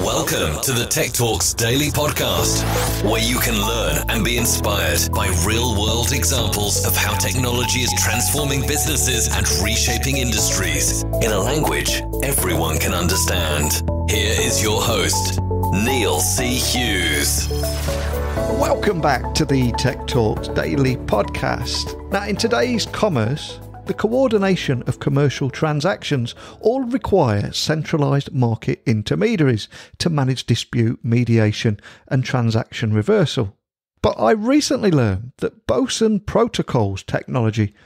Welcome to the Tech Talks Daily Podcast, where you can learn and be inspired by real-world examples of how technology is transforming businesses and reshaping industries in a language everyone can understand. Here is your host, Neil C. Hughes. Welcome back to the Tech Talks Daily Podcast. Now, in today's commerce, the coordination of commercial transactions all require centralized market intermediaries to manage dispute mediation and transaction reversal. But I recently learned that Boson Protocol's technology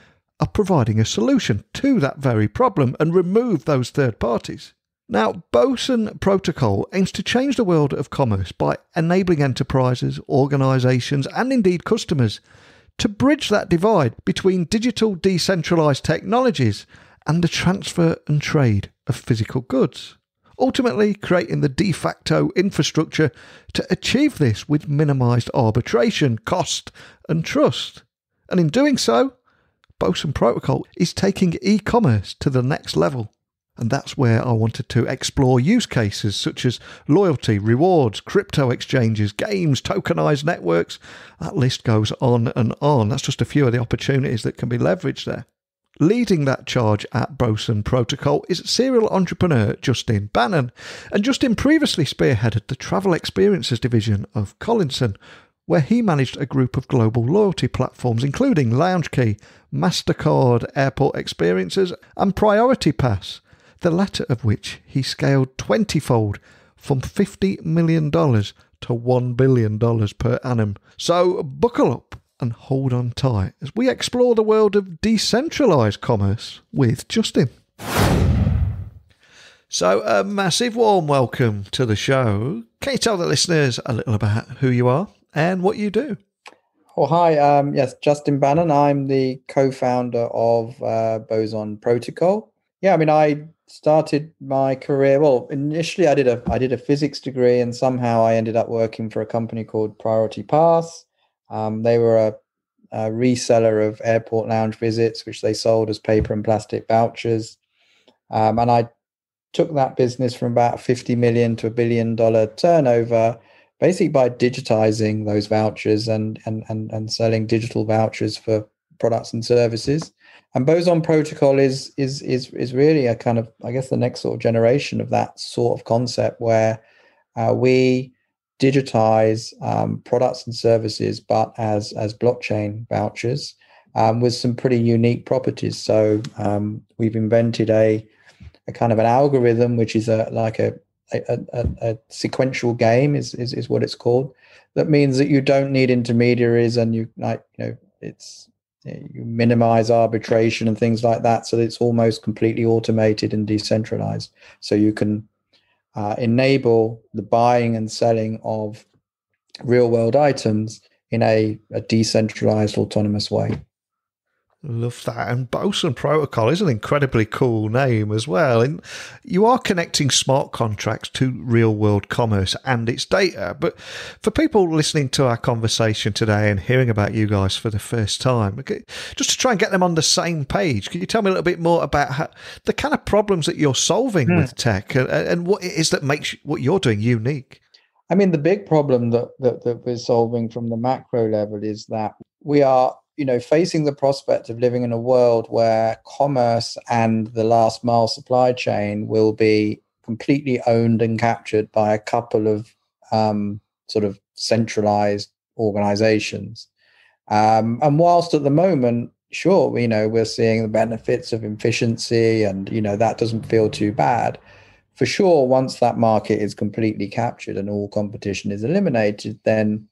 are providing a solution to that very problem and remove those third parties. Now, Boson Protocol aims to change the world of commerce by enabling enterprises, organisations and indeed customers to bridge that divide between digital decentralized technologies and the transfer and trade of physical goods, ultimately creating the de facto infrastructure to achieve this with minimized arbitration, cost and trust. And in doing so, Boson Protocol is taking e-commerce to the next level. And that's where I wanted to explore use cases such as loyalty, rewards, crypto exchanges, games, tokenized networks. That list goes on and on. That's just a few of the opportunities that can be leveraged there. Leading that charge at Boson Protocol is serial entrepreneur Justin Banon. And Justin previously spearheaded the travel experiences division of Collinson, where he managed a group of global loyalty platforms including LoungeKey, Mastercard Airport Experiences and Priority Pass, the latter of which he scaled 20-fold from $50 million to $1 billion per annum. So buckle up and hold on tight as we explore the world of decentralized commerce with Justin. So a massive warm welcome to the show. Can you tell the listeners a little about who you are and what you do? Oh, hi. Yes, Justin Banon. I'm the co-founder of Boson Protocol. Yeah, I started my career. Well, initially I did a physics degree, and somehow I ended up working for a company called Priority Pass. They were a reseller of airport lounge visits, which they sold as paper and plastic vouchers. And I took that business from about $50 million to $1 billion turnover, basically by digitizing those vouchers and selling digital vouchers for products and services. And Boson Protocol is really a kind of, I guess, the next sort of generation of that sort of concept where we digitize products and services, but as blockchain vouchers with some pretty unique properties. So we've invented a kind of an algorithm, which is a sequential game is what it's called. That means that you don't need intermediaries, and you minimize arbitration and things like that. So it's almost completely automated and decentralized. So you can enable the buying and selling of real world items in a decentralized, autonomous way. Love that. And Boson Protocol is an incredibly cool name as well. And you are connecting smart contracts to real world commerce and its data. But for people listening to our conversation today and hearing about you guys for the first time, just to try and get them on the same page, can you tell me a little bit more about the kind of problems that you're solving with tech and what it is that makes what you're doing unique? The big problem that we're solving from the macro level is that we are facing the prospect of living in a world where commerce and the last mile supply chain will be completely owned and captured by a couple of sort of centralized organizations. And whilst at the moment, sure, we're seeing the benefits of efficiency and, that doesn't feel too bad. For sure, once that market is completely captured and all competition is eliminated, then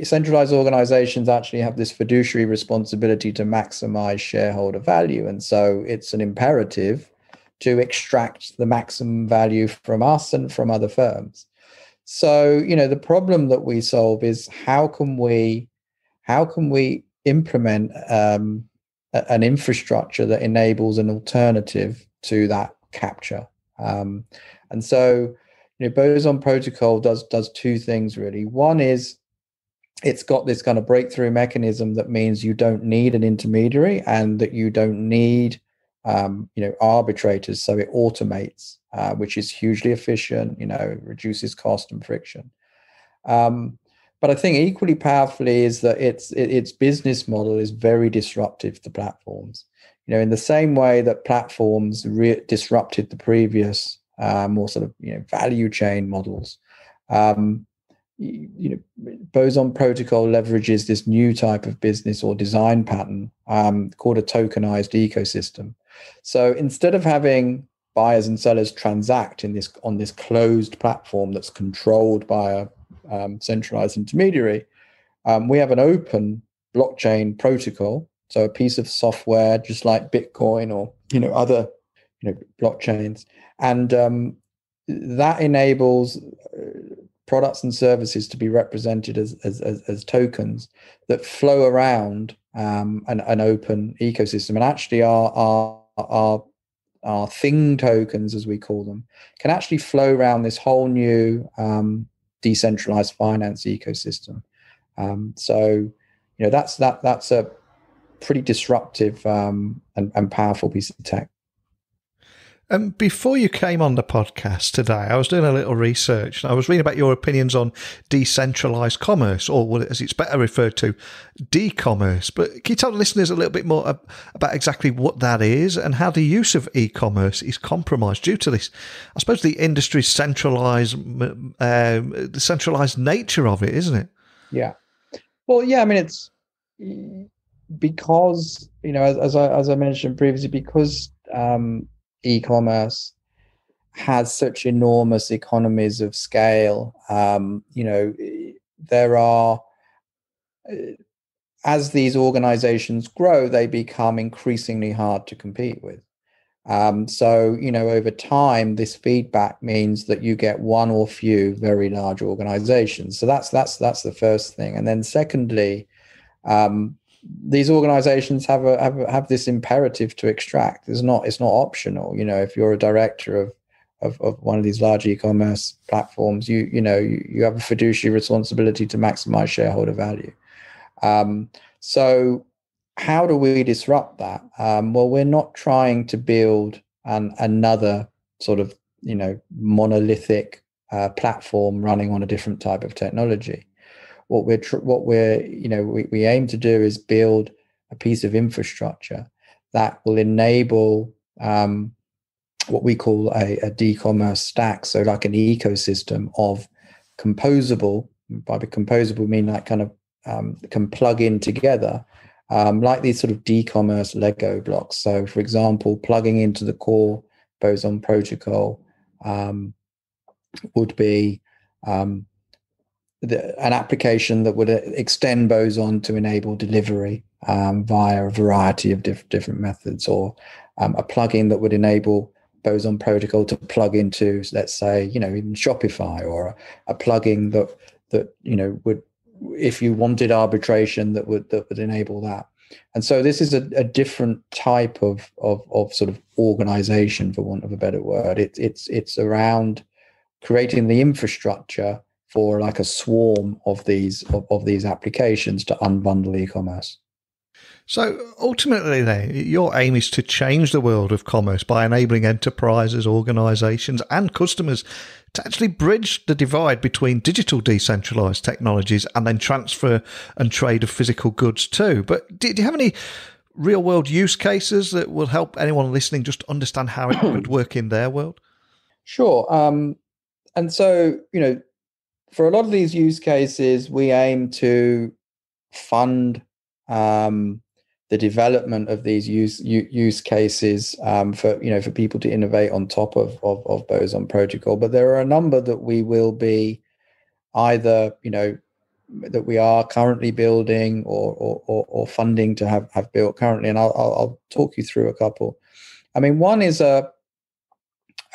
centralized organizations actually have this fiduciary responsibility to maximize shareholder value. And so it's an imperative to extract the maximum value from us and from other firms. So, the problem that we solve is how can we implement an infrastructure that enables an alternative to that capture? And so Boson Protocol does two things really. One is it's got this kind of breakthrough mechanism that means you don't need an intermediary and that you don't need arbitrators, so it automates, which is hugely efficient, reduces cost and friction. But I think equally powerfully is that its business model is very disruptive to platforms. In the same way that platforms disrupted the previous more sort of value chain models. Boson Protocol leverages this new type of business or design pattern called a tokenized ecosystem. So instead of having buyers and sellers transact on this closed platform that's controlled by a centralized intermediary, we have an open blockchain protocol, so a piece of software just like Bitcoin or other blockchains, and that enables products and services to be represented as tokens that flow around an open ecosystem. And actually our thing tokens, as we call them, can actually flow around this whole new decentralized finance ecosystem. So that's a pretty disruptive and powerful piece of tech. Before you came on the podcast today, I was doing a little research. I was reading about your opinions on decentralized commerce, or as it's better referred to, dCommerce. But can you tell the listeners a little bit more about exactly what that is and how the use of e-commerce is compromised due to this? I suppose the industry's centralized nature of it, isn't it? Yeah. Well, yeah. I mean, it's because as I mentioned previously, because e-commerce has such enormous economies of scale. There are, as these organizations grow, they become increasingly hard to compete with. So over time, this feedback means that you get one or few very large organizations. So that's the first thing. And then secondly, these organizations have this imperative to extract. It's not optional. If you're a director of one of these large e-commerce platforms, you have a fiduciary responsibility to maximize shareholder value. So how do we disrupt that? Well, we're not trying to build another sort of monolithic platform running on a different type of technology. What we aim to do is build a piece of infrastructure that will enable what we call a dCommerce stack, so like an ecosystem of composable. By composable, we mean like kind of can plug in together, like these sort of dCommerce Lego blocks. So, for example, plugging into the core Boson Protocol would be an application that would extend Boson to enable delivery via a variety of different methods, or a plugin that would enable Boson Protocol to plug into, let's say, even Shopify, or a plugin that would, if you wanted arbitration, that would enable that. And so this is a different type of sort of organization, for want of a better word. It's around creating the infrastructure for like a swarm of these applications to unbundle e-commerce. So ultimately then, your aim is to change the world of commerce by enabling enterprises, organizations and customers to actually bridge the divide between digital decentralized technologies and then transfer and trade of physical goods too. But do you have any real world use cases that will help anyone listening just understand how it could work in their world? Sure. And so, for a lot of these use cases, we aim to fund the development of these use cases for people to innovate on top of Boson Protocol. But there are a number that we will be either that we are currently building or funding to have built currently, and I'll talk you through a couple. I mean, one is a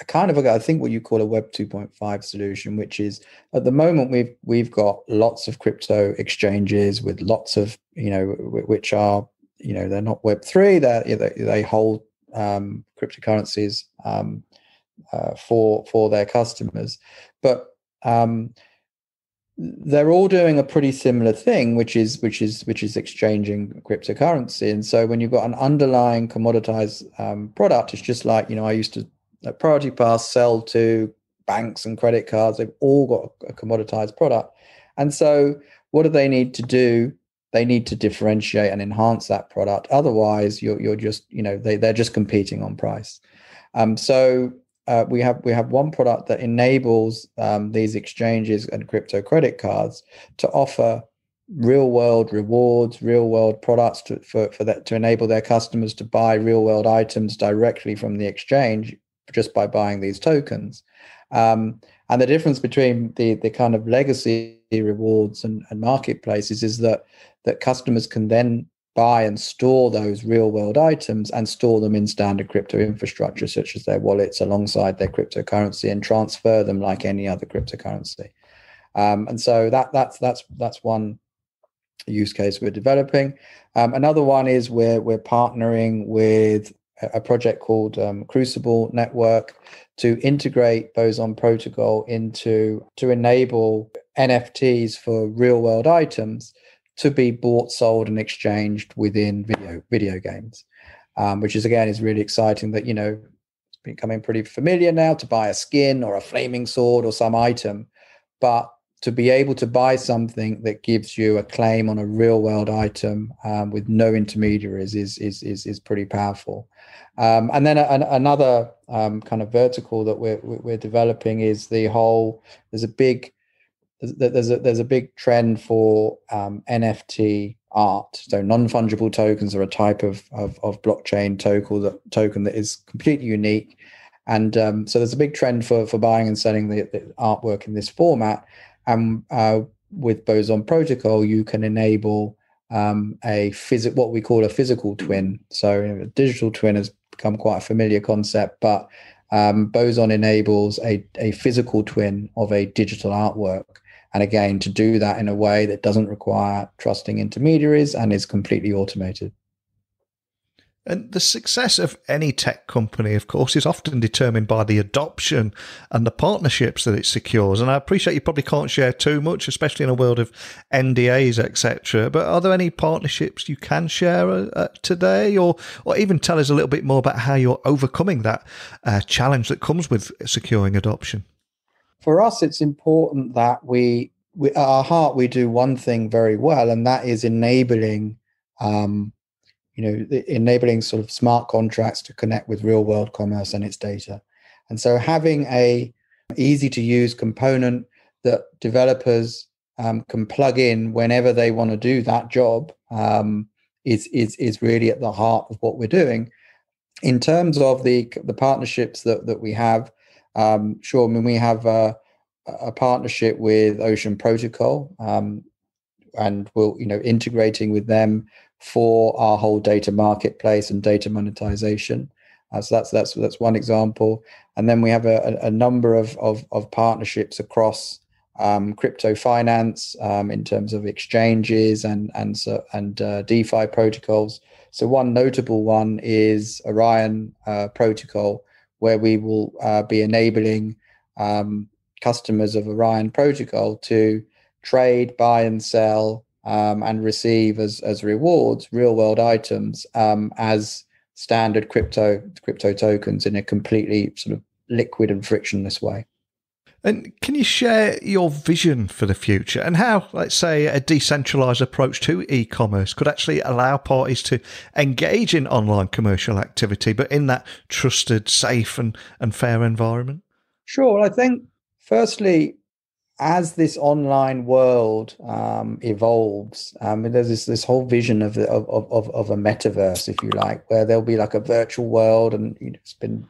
kind of I think what you call a Web 2.5 solution, which is at the moment we've got lots of crypto exchanges with lots of which are they're not Web 3, they hold cryptocurrencies for their customers, but they're all doing a pretty similar thing, which is exchanging cryptocurrency. And so when you've got an underlying commoditized product, it's just like, I used to at Priority Pass sell to banks and credit cards. They've all got a commoditized product. And so what do they need to do? They need to differentiate and enhance that product. Otherwise, you're just, they're just competing on price. So we have one product that enables these exchanges and crypto credit cards to offer real world rewards, real world products to enable their customers to buy real world items directly from the exchange just by buying these tokens. And the difference between the kind of legacy rewards and marketplaces is that customers can then buy and store those real world items and store them in standard crypto infrastructure, such as their wallets alongside their cryptocurrency, and transfer them like any other cryptocurrency. And so that's one use case we're developing. Another one is we're partnering with a project called Crucible Network to integrate Boson Protocol to enable NFTs for real world items to be bought, sold, and exchanged within video games, which is really exciting. That it's becoming pretty familiar now to buy a skin or a flaming sword or some item, but to be able to buy something that gives you a claim on a real world item with no intermediaries is pretty powerful. And then another kind of vertical that we're developing is the whole. There's a big trend for NFT art. So non-fungible tokens are a type of blockchain token that is completely unique. And so there's a big trend for buying and selling the artwork in this format. And with Boson Protocol, you can enable what we call a physical twin. So a digital twin has become quite a familiar concept, but Boson enables a physical twin of a digital artwork. And again, to do that in a way that doesn't require trusting intermediaries and is completely automated. And the success of any tech company, of course, is often determined by the adoption and the partnerships that it secures. And I appreciate you probably can't share too much, especially in a world of NDAs, etc. But are there any partnerships you can share today, or even tell us a little bit more about how you're overcoming that challenge that comes with securing adoption? For us, it's important that we at our heart, we do one thing very well, and that is enabling sort of smart contracts to connect with real world commerce and its data. And so having a easy to use component that developers can plug in whenever they want to do that job is really at the heart of what we're doing. In terms of the partnerships that we have, sure, I mean, we have a partnership with Boson Protocol, and we'll integrating with them for our whole data marketplace and data monetization. So that's one example. And then we have a number of partnerships across crypto finance in terms of exchanges and DeFi protocols. So one notable one is Orion Protocol, where we will be enabling customers of Orion Protocol to trade, buy and sell and receive as rewards real world items as standard crypto tokens in a completely sort of liquid and frictionless way. And can you share your vision for the future and how, let's say, a decentralized approach to e-commerce could actually allow parties to engage in online commercial activity, but in that trusted, safe and fair environment? Sure. Well, I think, firstly, as this online world evolves, there's this whole vision of a metaverse, if you like, where there'll be like a virtual world, and it's been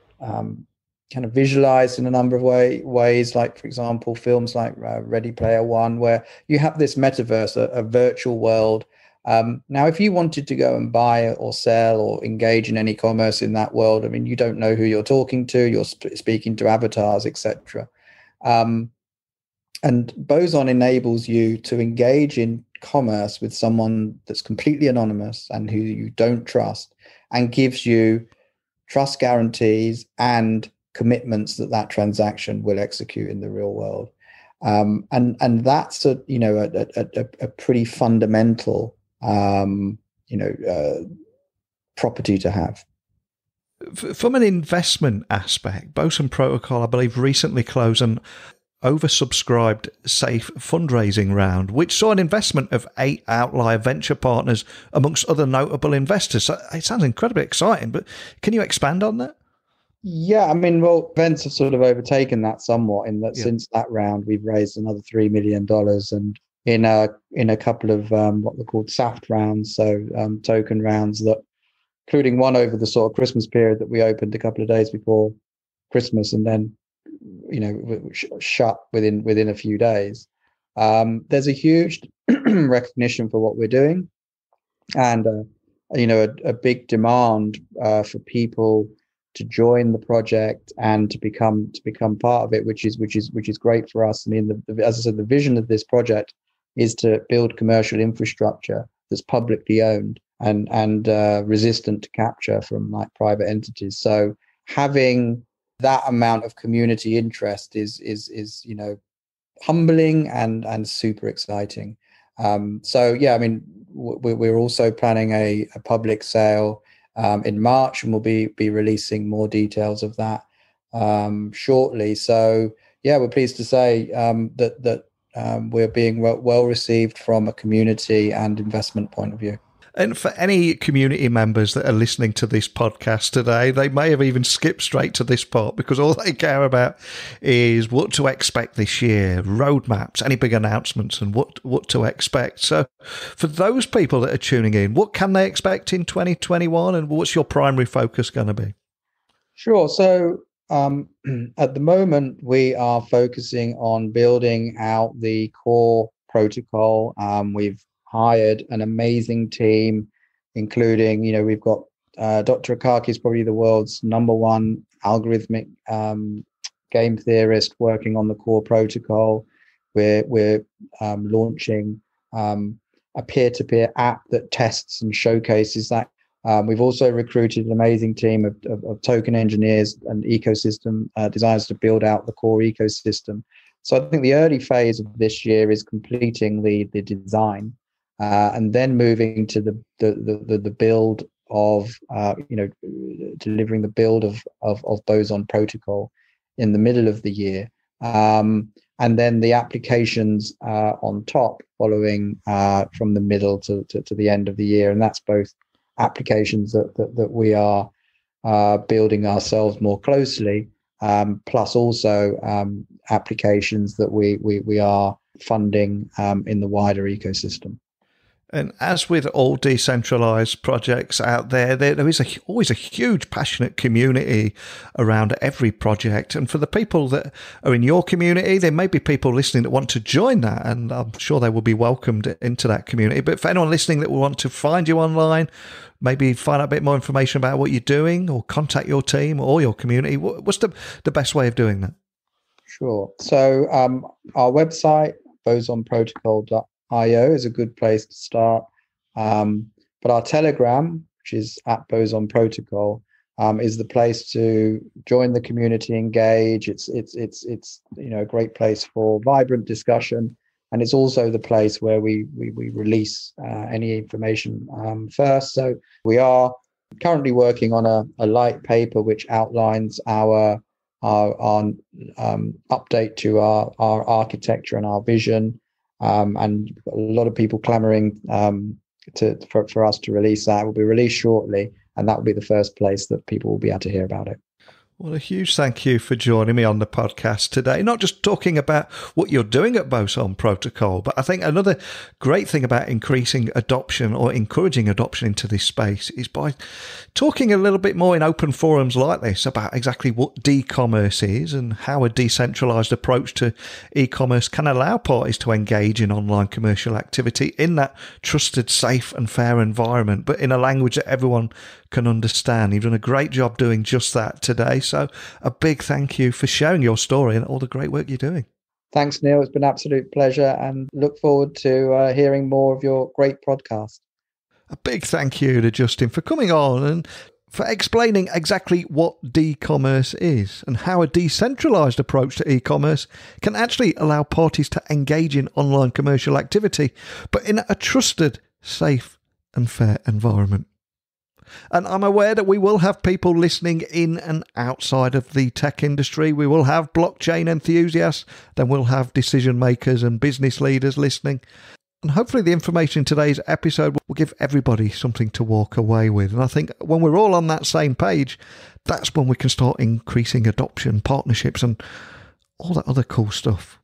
kind of visualized in a number of ways, like, for example, films like Ready Player One, where you have this metaverse, a virtual world. Now, if you wanted to go and buy or sell or engage in any commerce in that world, I mean, you don't know who you're talking to, you're speaking to avatars, etc. And Boson enables you to engage in commerce with someone that's completely anonymous and who you don't trust, and gives you trust guarantees and commitments that transaction will execute in the real world. And that's a pretty fundamental property to have. From an investment aspect, Boson Protocol, I believe, recently closed an oversubscribed SAFE fundraising round, which saw an investment of 8 outlier venture partners amongst other notable investors. So it sounds incredibly exciting, but can you expand on that? Yeah, I mean, well, events have sort of overtaken that somewhat in that since that round, we've raised another $3 million, and in a couple of what were called SAFT rounds, so token rounds, that including one over the sort of Christmas period that we opened a couple of days before Christmas, and then shut within a few days. There's a huge recognition for what we're doing, and a big demand for people to join the project and to become part of it, which is great for us. I mean, as I said, the vision of this project is to build commercial infrastructure that's publicly owned and resistant to capture from like private entities. So having that amount of community interest is humbling and super exciting. So yeah, I mean, we're also planning a public sale in March, and we'll be releasing more details of that shortly. So yeah, we're pleased to say that we're being well received from a community and investment point of view. And for any community members that are listening to this podcast today, they may have even skipped straight to this part because all they care about is what to expect this year, roadmaps, any big announcements, and what to expect. So for those people that are tuning in, what can they expect in 2021, and what's your primary focus going to be? Sure. So at the moment, we are focusing on building out the core protocol. We've hired an amazing team, including, we've got Dr. Akaki is probably the world's #1 algorithmic game theorist working on the core protocol. We're launching a peer-to-peer app that tests and showcases that. We've also recruited an amazing team of token engineers and ecosystem designers to build out the core ecosystem. So I think the early phase of this year is completing the design. And then moving to the build of delivering the build of Boson Protocol in the middle of the year, and then the applications on top following from the middle to the end of the year, and that's both applications that we are building ourselves more closely, plus also applications that we are funding in the wider ecosystem. And as with all decentralized projects out there, there is always a huge passionate community around every project. And for the people that are in your community, there may be people listening that want to join that, and I'm sure they will be welcomed into that community. But for anyone listening that will want to find you online, maybe find out a bit more information about what you're doing, or contact your team or your community, what's the best way of doing that? Sure. So our website, bosonprotocol.io, is a good place to start. But our Telegram, which is at Boson Protocol, is the place to join the community, engage. It's a great place for vibrant discussion, and it's also the place where we release any information first. So we are currently working on a light paper which outlines our update to our architecture and our vision. And a lot of people clamoring for us to release that. It will be released shortly, and that will be the first place that people will be able to hear about it. Well, a huge thank you for joining me on the podcast today. Not just talking about what you're doing at Boson Protocol, but I think another great thing about increasing adoption or encouraging adoption into this space is by talking a little bit more in open forums like this about exactly what dCommerce is and how a decentralized approach to e-commerce can allow parties to engage in online commercial activity in that trusted, safe and fair environment, but in a language that everyone can understand. You've done a great job doing just that today. So a big thank you for sharing your story and all the great work you're doing. Thanks, Neil. It's been an absolute pleasure, and look forward to hearing more of your great podcast. A big thank you to Justin for coming on and for explaining exactly what dCommerce is and how a decentralized approach to e-commerce can actually allow parties to engage in online commercial activity, but in a trusted, safe and fair environment. And I'm aware that we will have people listening in and outside of the tech industry. We will have blockchain enthusiasts, then we'll have decision makers and business leaders listening. And hopefully the information in today's episode will give everybody something to walk away with. And I think when we're all on that same page, that's when we can start increasing adoption, partnerships and all that other cool stuff.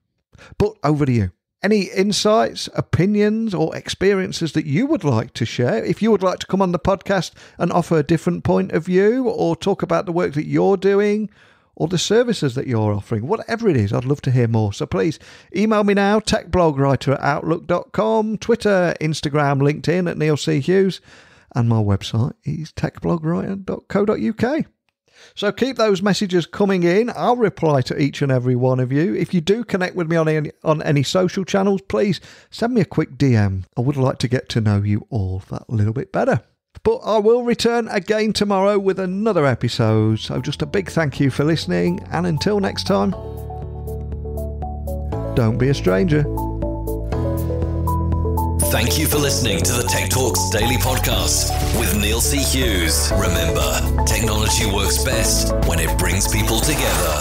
But over to you. Any insights, opinions or experiences that you would like to share? If you would like to come on the podcast and offer a different point of view or talk about the work that you're doing or the services that you're offering, whatever it is, I'd love to hear more. So please email me now, techblogwriter@outlook.com, Twitter, Instagram, LinkedIn at Neil C. Hughes, and my website is techblogwriter.co.uk. So keep those messages coming in. I'll reply to each and every one of you. If you do connect with me on any social channels, please send me a quick DM. I would like to get to know you all that little bit better. But I will return again tomorrow with another episode. So just a big thank you for listening. And until next time, don't be a stranger. Thank you for listening to the Tech Talks Daily Podcast with Neil C. Hughes. Remember, technology works best when it brings people together.